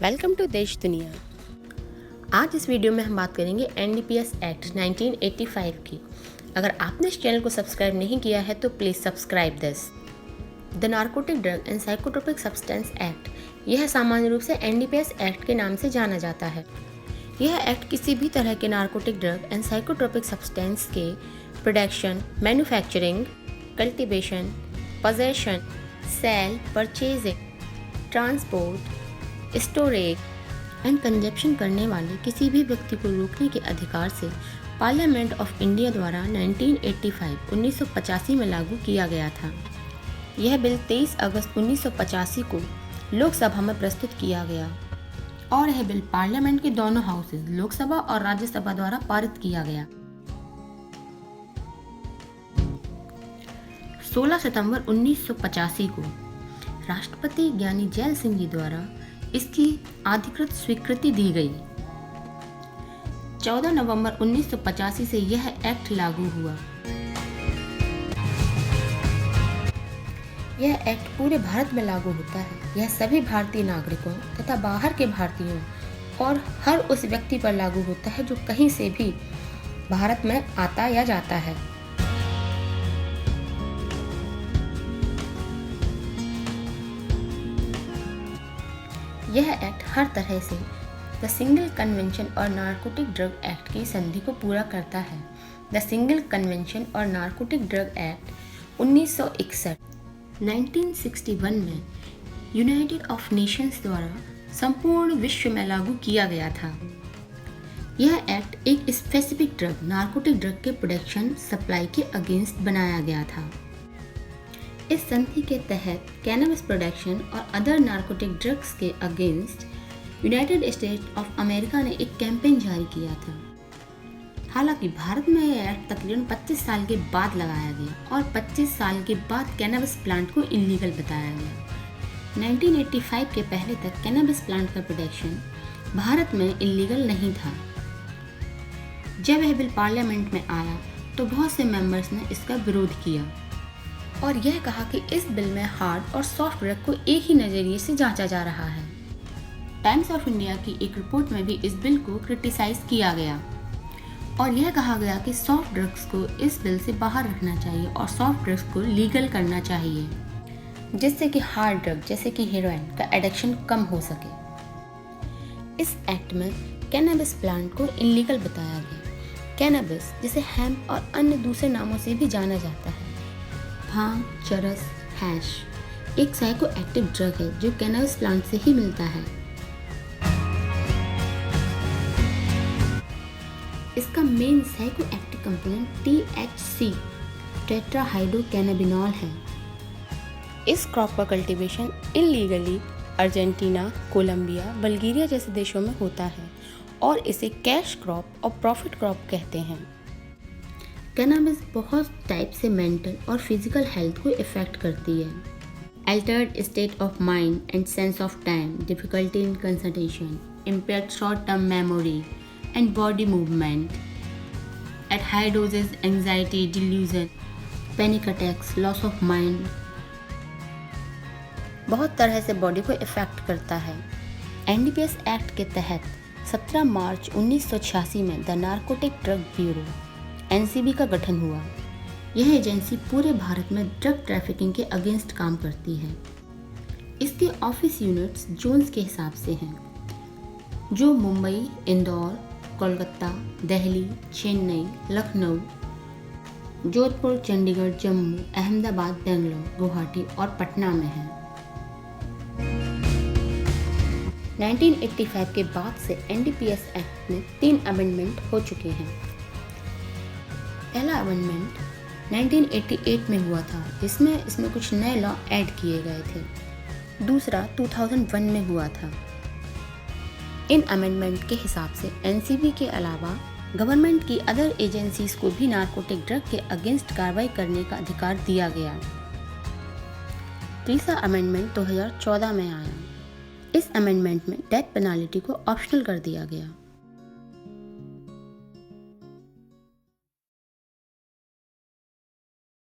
Welcome to देश दुनिया। आज इस वीडियो में हम बात करेंगे एनडीपीएस एक्ट 1985 की। अगर आपने इस चैनल को सब्सक्राइब नहीं किया है तो please subscribe this. The narcotic drug and psychotropic substance act, यह सामान्य रूप से एनडीपीएस एक्ट के नाम से जाना जाता है। यह एक्ट किसी भी तरह के narcotic drug and psychotropic substance के production, manufacturing, cultivation, possession, sale, purchasing, transport, storage and consumption करने वाले किसी भी व्यक्ति को रोकने के अधिकार से पार्लियामेंट ऑफ इंडिया द्वारा 1985 में लागू किया गया था। यह बिल 23 अगस्त 1985 को लोकसभा में प्रस्तुत किया गया और यह बिल पार्लियामेंट के दोनों हाउसेज, लोकसभा और राज्यसभा द्वारा पारित किया गया। 16 सितंबर 1985 को राष्ट्रपति ज्ञानी जैल सिंह जी द्वारा इसकी अधिकृत स्वीकृति दी गई। 14 नवंबर 1985 से यह एक्ट लागू हुआ। यह एक्ट पूरे भारत में लागू होता है। यह सभी भारतीय नागरिकों तथा बाहर के भारतीयों और हर उस व्यक्ति पर लागू होता है जो कहीं से भी भारत में आता या जाता है। यह एक्ट हर तरह से द सिंगल कन्वेंशन और नारकोटिक ड्रग एक्ट की संधि को पूरा करता है। द सिंगल कन्वेंशन और नारकोटिक ड्रग एक्ट 1961 1961 में यूनाइटेड ऑफ नेशंस द्वारा संपूर्ण विश्व में लागू किया गया था। यह एक्ट एक स्पेसिफिक ड्रग, नारकोटिक ड्रग के प्रोडक्शन, सप्लाई के अगेंस्ट बनाया गया था। इस संधि के तहत कैनबिस प्रोडक्शन और अदर नारकोटिक ड्रग्स के against United states of America ने एक कैंपेन जारी किया था। हालांकि भारत में यह एक्ट तकरीबन 25 साल के बाद लगाया गया और 25 साल के बाद कैनबिस प्लांट को इलीगल बताया गया। 1985 के पहले तक कैनबिस प्लांट का प्रोडक्शन भारत में इलीगल नहीं था। जब यह बिल पार्लियामेंट में आया तो बहुत से मेंबर्स ने इसका विरोध किया और यह कहा कि इस बिल में हार्ड और सॉफ्ट ड्रग को एक ही नज़रिए से जांचा जा रहा है। टाइम्स ऑफ इंडिया की एक रिपोर्ट में भी इस बिल को क्रिटिसाइज किया गया और यह कहा गया कि सॉफ्ट ड्रग्स को इस बिल से बाहर रखना चाहिए और सॉफ्ट ड्रग्स को लीगल करना चाहिए, जिससे कि हार्ड ड्रग जैसे कि हेरोइन का एडिक्शन कम हो सके। इस एक्ट में कैनबिस प्लांट को इलीगल बताया गया। कैनबिस, जिसे हेम्प और अन्य दूसरे नामों से भी जाना जाता है, भांग, चरस, हैश, एक साइको एक्टिव ड्रग है जो कैनबिस प्लांट से ही मिलता है। इसका main psychoactive component THC, tetrahydrocannabinol है। इस क्रॉप का cultivation illegally Argentina, Colombia, Bulgaria जैसे देशों में होता है और इसे कैश क्रॉप और प्रॉफिट क्रॉप कहते हैं। कैनबिस बहुत टाइप से मेंटल और फिजिकल हेल्थ को इफेक्ट करती है। Altered state of mind and sense of time, difficulty in concentration, impaired short term memory and body movement, at high doses anxiety, delusion, panic attacks, loss of mind, बहुत तरह से body को effect करता है। NDPS act के तहत 17 मार्च 1986 में the narcotic drug bureau NCB का गठन हुआ। यह एजेंसी पूरे भारत में ड्रग ट्रैफिकिंग के अगेंस्ट काम करती है। इसके ऑफिस यूनिट्स जोन्स के हिसाब से हैं, जो मुंबई, इंदौर, कोलकाता, दिल्ली, चेन्नई, लखनऊ, जोधपुर, चंडीगढ़, जम्मू, अहमदाबाद, बेंगलोर, गुवाहाटी और पटना में है। 1985 के बाद से एनडीपीएस एक्ट में 3 अमेंडमेंट हो चुके हैं। पहला अमेंडमेंट 1988 में हुआ था, जिसमें इसमें कुछ नए लॉ ऐड किए गए थे। दूसरा 2001 में हुआ था। इन अमेंडमेंट के हिसाब से NCB के अलावा गवर्नमेंट की अदर एजेंसीज को भी नारकोटिक ड्रग के अगेंस्ट कार्रवाई करने का अधिकार दिया गया। तीसरा अमेंडमेंट 2014 में आया। इस अमेंडमेंट में डेथ पेनाल्टी को ऑप्शनल कर दिया गया।